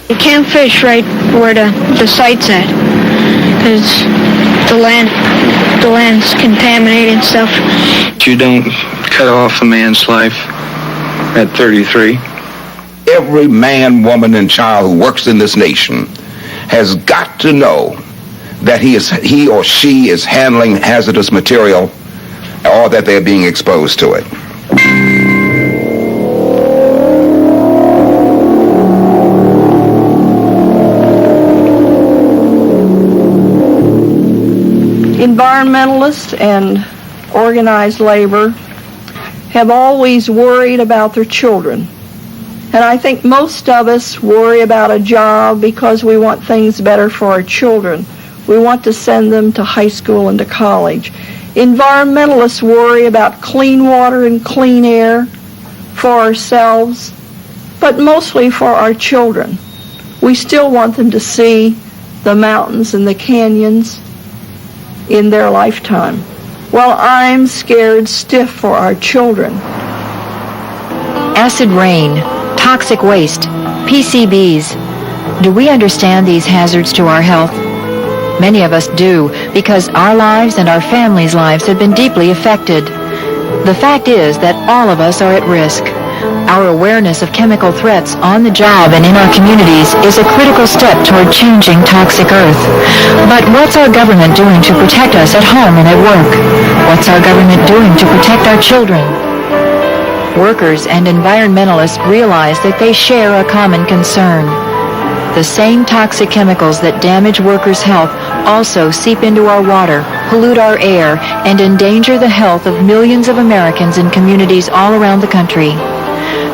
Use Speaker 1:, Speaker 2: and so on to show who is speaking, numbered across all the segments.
Speaker 1: You can't fish right where the site's at, because the land's contaminated and stuff.
Speaker 2: You don't cut off a man's life at 33.
Speaker 3: Every man, woman, and child who works in this nation has got to know that he or she is handling hazardous material or that they're being exposed to it.
Speaker 4: Environmentalists and organized labor have always worried about their children. And I think most of us worry about a job because we want things better for our children. We want to send them to high school and to college. Environmentalists worry about clean water and clean air for ourselves, but mostly for our children. We still want them to see the mountains and the canyons in their lifetime. Well, I'm scared stiff for our children.
Speaker 5: Acid rain, toxic waste, PCBs. Do we understand these hazards to our health? Many of us do, because our lives and our families' lives have been deeply affected. The fact is that all of us are at risk. Our awareness of chemical threats on the job and in our communities is a critical step toward changing toxic Earth. But what's our government doing to protect us at home and at work? What's our government doing to protect our children? Workers and environmentalists realize that they share a common concern. The same toxic chemicals that damage workers' health also seep into our water, pollute our air, and endanger the health of millions of Americans in communities all around the country.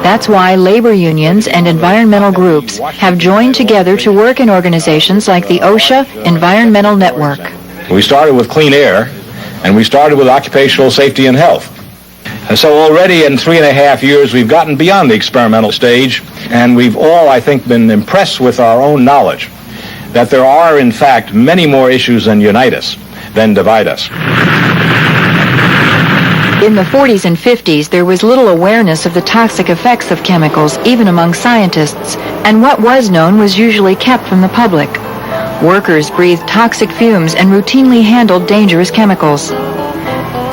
Speaker 5: That's why labor unions and environmental groups have joined together to work in organizations like the OSHA Environmental Network.
Speaker 6: We started with clean air, and we started with occupational safety and health. So already in 3.5 years, we've gotten beyond the experimental stage, and we've all, I think, been impressed with our own knowledge that there are, in fact, many more issues that unite us than divide us.
Speaker 5: In the 40s and 50s, there was little awareness of the toxic effects of chemicals, even among scientists, and what was known was usually kept from the public. Workers breathed toxic fumes and routinely handled dangerous chemicals.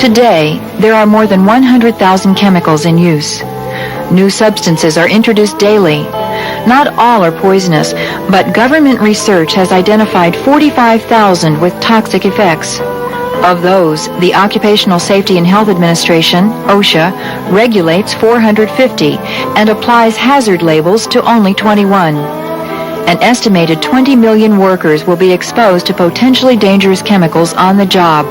Speaker 5: Today, there are more than 100,000 chemicals in use. New substances are introduced daily. Not all are poisonous, but government research has identified 45,000 with toxic effects. Of those, the Occupational Safety and Health Administration, OSHA, regulates 450 and applies hazard labels to only 21. An estimated 20 million workers will be exposed to potentially dangerous chemicals on the job.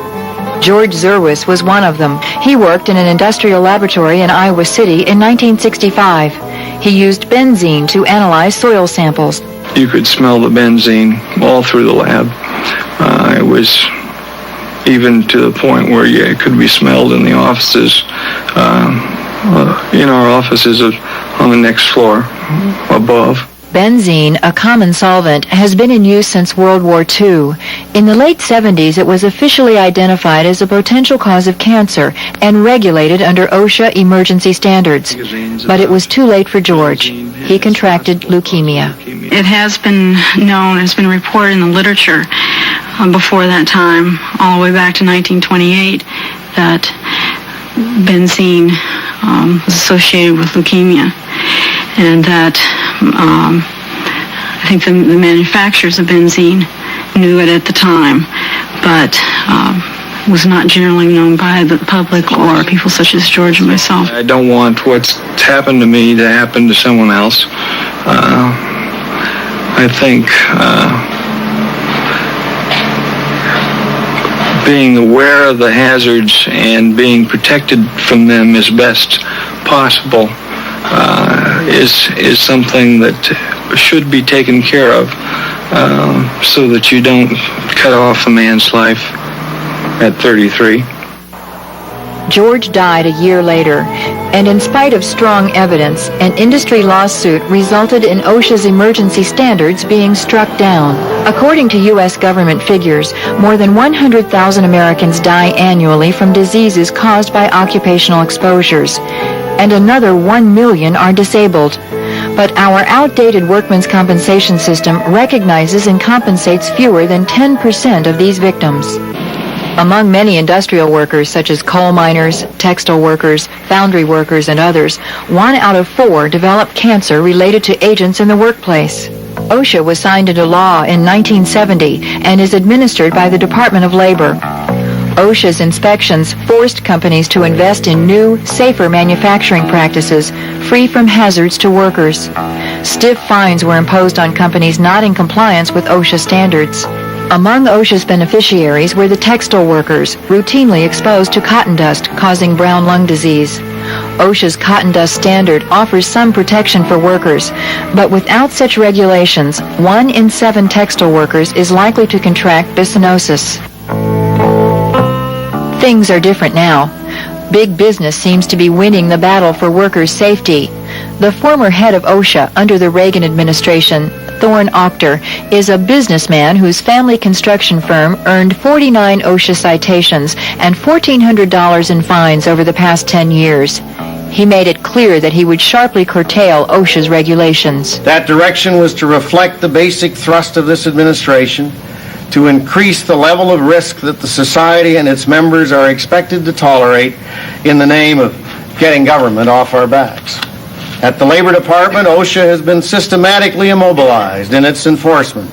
Speaker 5: George Zerwis was one of them. He worked in an industrial laboratory in Iowa City in 1965. He used benzene to analyze soil samples.
Speaker 2: You could smell the benzene all through the lab. It was even to the point where it could be smelled in the offices, in our offices on the next floor above.
Speaker 5: Benzene, a common solvent, has been in use since World War II. In the late 70s, it was officially identified as a potential cause of cancer and regulated under OSHA emergency standards. But it was too late for George. He contracted leukemia.
Speaker 7: It has been known, has been reported in the literature before that time, all the way back to 1928, that benzene was associated with leukemia, and that I think the manufacturers of benzene knew it at the time, but was not generally known by the public or people such as George and myself.
Speaker 2: I don't want what's happened to me to happen to someone else. I think being aware of the hazards and being protected from them as best possible is something that should be taken care of, so that you don't cut off a man's life at 33.
Speaker 5: George died a year later, and in spite of strong evidence, an industry lawsuit resulted in OSHA's emergency standards being struck down. According to U.S. government figures, more than 100,000 Americans die annually from diseases caused by occupational exposures, and another 1 million are disabled. But our outdated workmen's compensation system recognizes and compensates fewer than 10% of these victims. Among many industrial workers, such as coal miners, textile workers, foundry workers, and others, 1 out of 4 develop cancer related to agents in the workplace. OSHA was signed into law in 1970 and is administered by the Department of Labor. OSHA's inspections forced companies to invest in new, safer manufacturing practices, free from hazards to workers. Stiff fines were imposed on companies not in compliance with OSHA standards. Among OSHA's beneficiaries were the textile workers, routinely exposed to cotton dust, causing brown lung disease. OSHA's cotton dust standard offers some protection for workers, but without such regulations, 1 in 7 textile workers is likely to contract bisonosis. Things are different now. Big business seems to be winning the battle for workers' safety. The former head of OSHA under the Reagan administration, Thorne Octor, is a businessman whose family construction firm earned 49 OSHA citations and $1,400 in fines over the past 10 years. He made it clear that he would sharply curtail OSHA's regulations.
Speaker 8: That direction was to reflect the basic thrust of this administration, to increase the level of risk that the society and its members are expected to tolerate in the name of getting government off our backs. At the Labor Department, OSHA has been systematically immobilized in its enforcement,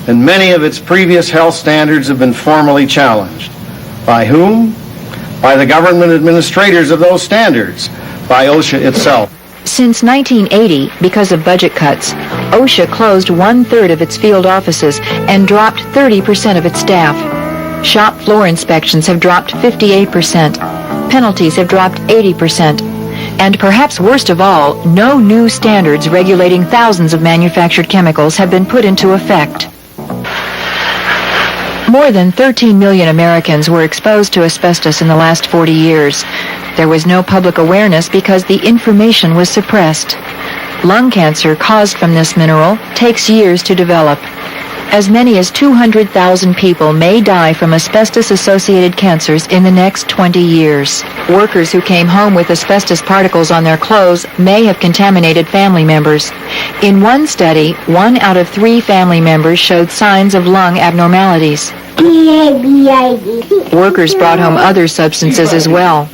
Speaker 8: and many of its previous health standards have been formally challenged. By whom? By the government administrators of those standards, by OSHA itself.
Speaker 5: Since 1980, because of budget cuts, OSHA closed 1/3 of its field offices and dropped 30% of its staff. Shop floor inspections have dropped 58%. Penalties have dropped 80%. And perhaps worst of all, no new standards regulating thousands of manufactured chemicals have been put into effect. More than 13 million Americans were exposed to asbestos in the last 40 years. There was no public awareness because the information was suppressed. Lung cancer caused from this mineral takes years to develop. As many as 200,000 people may die from asbestos-associated cancers in the next 20 years. Workers who came home with asbestos particles on their clothes may have contaminated family members. In one study, 1 out of 3 family members showed signs of lung abnormalities. Workers brought home other substances as well.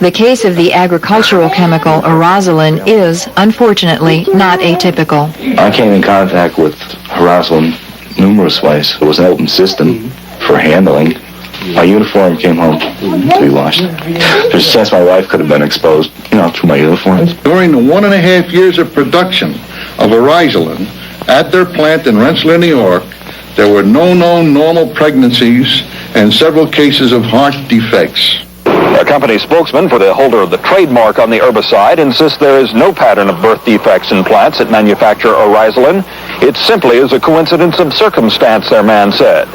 Speaker 5: The case of the agricultural chemical Harazoline is, unfortunately, not atypical.
Speaker 9: I came in contact with Harazoline numerous ways. It was an open system for handling. My uniform came home to be washed. There's a chance my wife could have been exposed, through my uniform.
Speaker 10: During the 1.5 years of production of Harazoline at their plant in Rensselaer, New York, there were no known normal pregnancies and several cases of heart defects.
Speaker 11: A company spokesman for the holder of the trademark on the herbicide insists there is no pattern of birth defects in plants that manufacture Harazoline. It simply is a coincidence of circumstance, their man said.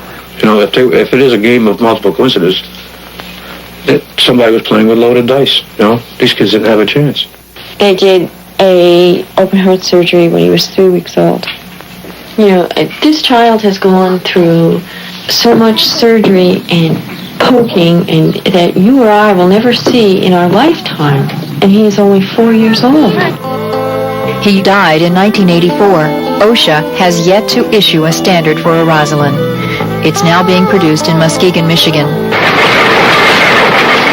Speaker 6: If it is a game of multiple coincidences, somebody was playing with loaded dice. These kids didn't have a chance.
Speaker 12: They did a open heart surgery when he was 3 weeks old. This child has gone through so much surgery and poking and that you or I will never see in our lifetime, and he is only 4 years old.
Speaker 5: He died in 1984. OSHA has yet to issue a standard for Harazoline. It's now being produced in Muskegon, Michigan.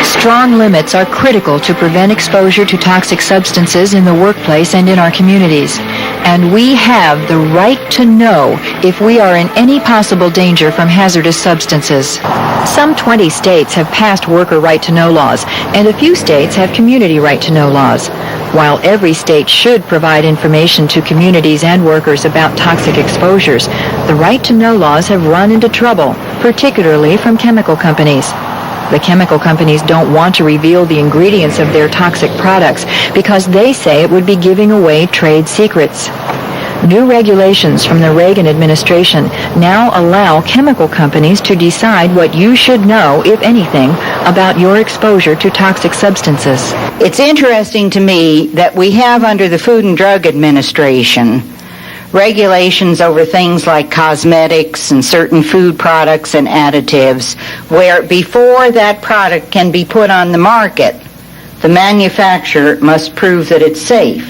Speaker 5: Strong limits are critical to prevent exposure to toxic substances in the workplace and in our communities. And we have the right to know if we are in any possible danger from hazardous substances. Some 20 states have passed worker right-to-know laws, and a few states have community right-to-know laws. While every state should provide information to communities and workers about toxic exposures, the right-to-know laws have run into trouble, particularly from chemical companies. The chemical companies don't want to reveal the ingredients of their toxic products because they say it would be giving away trade secrets. New regulations from the Reagan administration now allow chemical companies to decide what you should know, if anything, about your exposure to toxic substances.
Speaker 13: It's interesting to me that we have under the Food and Drug Administration regulations over things like cosmetics and certain food products and additives, where before that product can be put on the market, the manufacturer must prove that it's safe.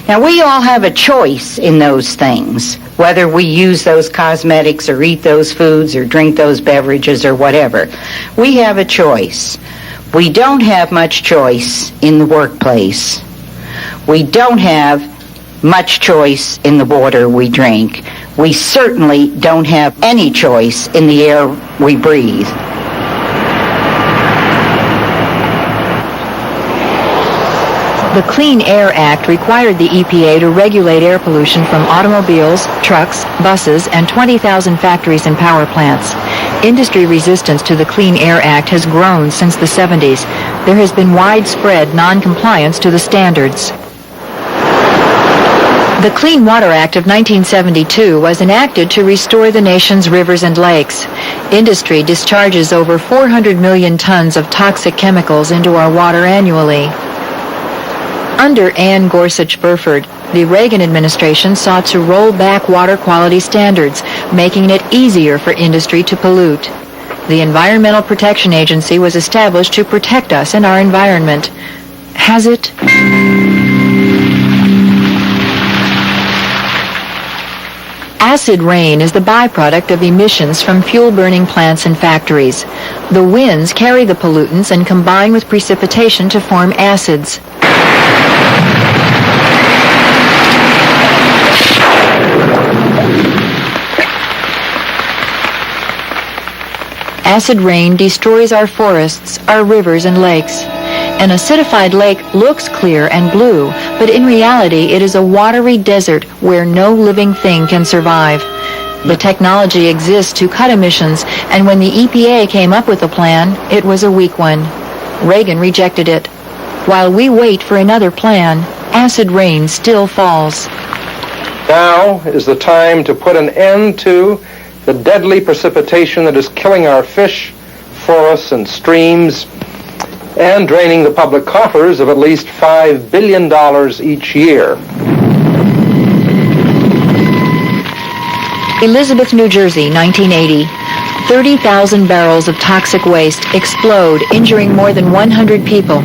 Speaker 13: Now, we all have a choice in those things, whether we use those cosmetics or eat those foods or drink those beverages or whatever. We have a choice. We don't have much choice in the workplace. We don't have much choice in the water we drink. We certainly don't have any choice in the air we breathe.
Speaker 5: The Clean Air Act required the EPA to regulate air pollution from automobiles, trucks, buses, and 20,000 factories and power plants. Industry resistance to the Clean Air Act has grown since the 70s. There has been widespread non-compliance to the standards. The Clean Water Act of 1972 was enacted to restore the nation's rivers and lakes. Industry discharges over 400 million tons of toxic chemicals into our water annually. Under Ann Gorsuch Burford, the Reagan administration sought to roll back water quality standards, making it easier for industry to pollute. The Environmental Protection Agency was established to protect us and our environment. Has it? Acid rain is the byproduct of emissions from fuel-burning plants and factories. The winds carry the pollutants and combine with precipitation to form acids. Acid rain destroys our forests, our rivers and lakes. An acidified lake looks clear and blue, but in reality it is a watery desert where no living thing can survive. The technology exists to cut emissions, and when the EPA came up with a plan, it was a weak one. Reagan rejected it. While we wait for another plan, acid rain still falls.
Speaker 14: Now is the time to put an end to the deadly precipitation that is killing our fish, forests, and streams, and draining the public coffers of at least $5 billion each year.
Speaker 5: Elizabeth, New Jersey, 1980. 30,000 barrels of toxic waste explode, injuring more than 100 people.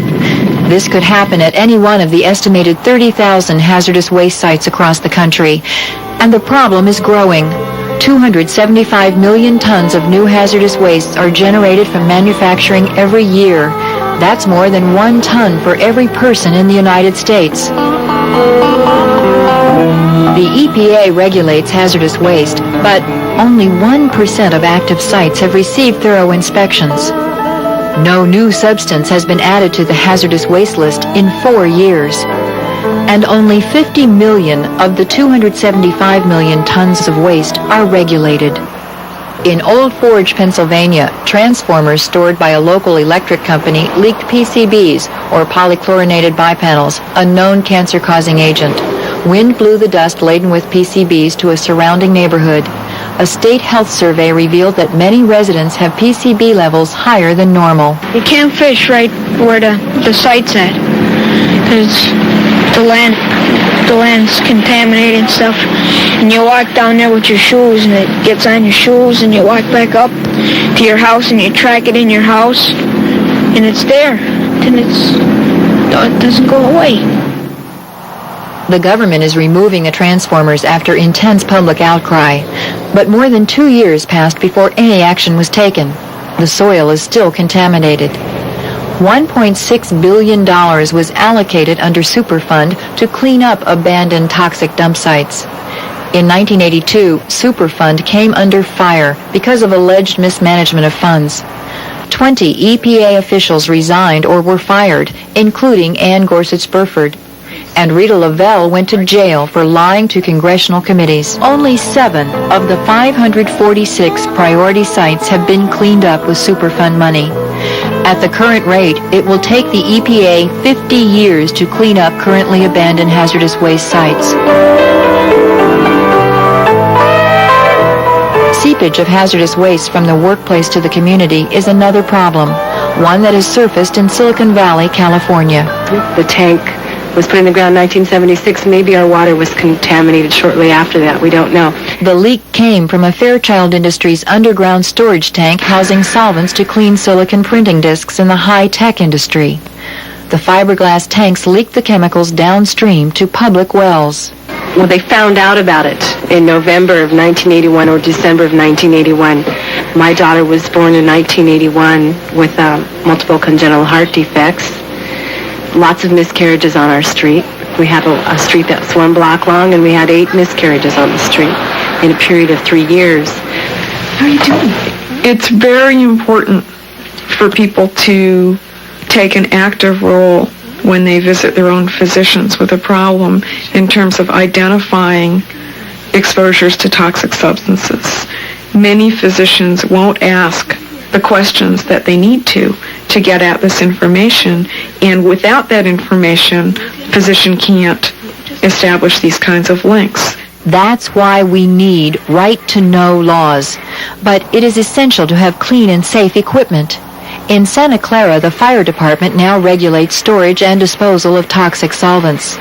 Speaker 5: This could happen at any one of the estimated 30,000 hazardous waste sites across the country. And the problem is growing. 275 million tons of new hazardous wastes are generated from manufacturing every year. That's more than 1 ton for every person in the United States. The EPA regulates hazardous waste, but only 1% of active sites have received thorough inspections. No new substance has been added to the hazardous waste list in 4 years. And only 50 million of the 275 million tons of waste are regulated. In Old Forge, Pennsylvania, transformers stored by a local electric company leaked PCBs, or polychlorinated bipanels, a known cancer-causing agent. Wind blew the dust laden with PCBs to a surrounding neighborhood. A state health survey revealed that many residents have PCB levels higher than normal.
Speaker 1: You can't fish right where the site's at, because the land's contaminated and stuff, and you walk down there with your shoes and it gets on your shoes, and you walk back up to your house and you track it in your house and it's there, and it doesn't go away.
Speaker 5: The government is removing the transformers after intense public outcry, but more than 2 years passed before any action was taken. The soil is still contaminated. $1.6 billion was allocated under Superfund to clean up abandoned toxic dump sites. In 1982, Superfund came under fire because of alleged mismanagement of funds. 20 EPA officials resigned or were fired, including Ann Gorsuch Burford. And Rita Lavelle went to jail for lying to congressional committees. Only 7 of the 546 priority sites have been cleaned up with Superfund money. At the current rate, it will take the EPA 50 years to clean up currently abandoned hazardous waste sites. Seepage of hazardous waste from the workplace to the community is another problem, one that has surfaced in Silicon Valley, California.
Speaker 15: The tank was put in the ground in 1976. Maybe our water was contaminated shortly after that. We don't know.
Speaker 5: The leak came from a Fairchild Industries underground storage tank housing solvents to clean silicon printing discs in the high-tech industry. The fiberglass tanks leaked the chemicals downstream to public wells.
Speaker 15: Well, they found out about it in November of 1981 or December of 1981. My daughter was born in 1981 with multiple congenital heart defects. Lots of miscarriages on our street. We had a street that's 1 block long, and we had 8 miscarriages on the street in a period of 3 years. How are you doing?
Speaker 16: It's very important for people to take an active role when they visit their own physicians with a problem in terms of identifying exposures to toxic substances. Many physicians won't ask the questions that they need to get at this information, and without that information, physician can't establish these kinds of links.
Speaker 5: That's why we need right-to-know laws. But it is essential to have clean and safe equipment. In Santa Clara, the fire department now regulates storage and disposal of toxic solvents.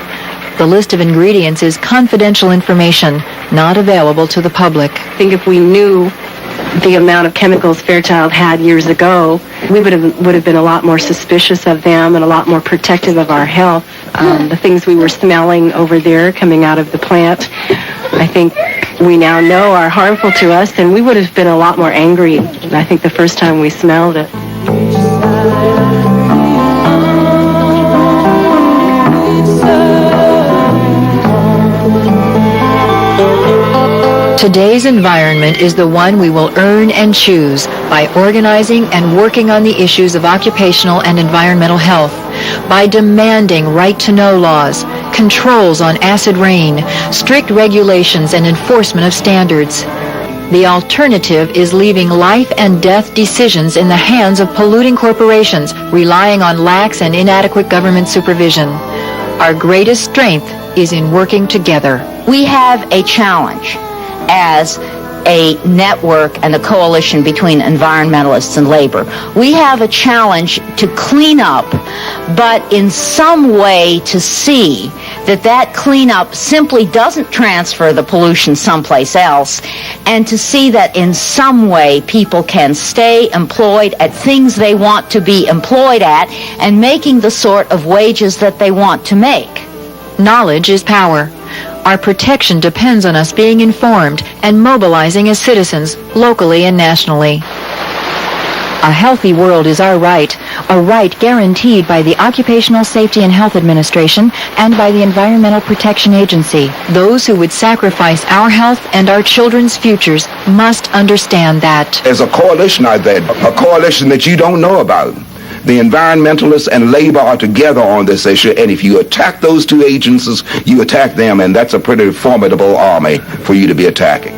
Speaker 5: The list of ingredients is confidential information, not available to the public.
Speaker 15: I think if we knew the amount of chemicals Fairchild had years ago, we would have been a lot more suspicious of them and a lot more protective of our health. The things we were smelling over there coming out of the plant, I think we now know are harmful to us, and we would have been a lot more angry, I think, the first time we smelled it.
Speaker 5: Today's environment is the one we will earn and choose by organizing and working on the issues of occupational and environmental health, by demanding right-to-know laws, controls on acid rain, strict regulations and enforcement of standards. The alternative is leaving life and death decisions in the hands of polluting corporations, relying on lax and inadequate government supervision. Our greatest strength is in working together.
Speaker 13: We have a challenge as a network and a coalition between environmentalists and labor. We have a challenge to clean up, but in some way to see that cleanup simply doesn't transfer the pollution someplace else, and to see that in some way people can stay employed at things they want to be employed at and making the sort of wages that they want to make.
Speaker 5: Knowledge is power. Our protection depends on us being informed and mobilizing as citizens, locally and nationally. A healthy world is our right, a right guaranteed by the Occupational Safety and Health Administration and by the Environmental Protection Agency. Those who would sacrifice our health and our children's futures must understand that.
Speaker 3: There's a coalition out there, a coalition that you don't know about. The environmentalists and labor are together on this issue, and if you attack those two agencies, you attack them, and that's a pretty formidable army for you to be attacking.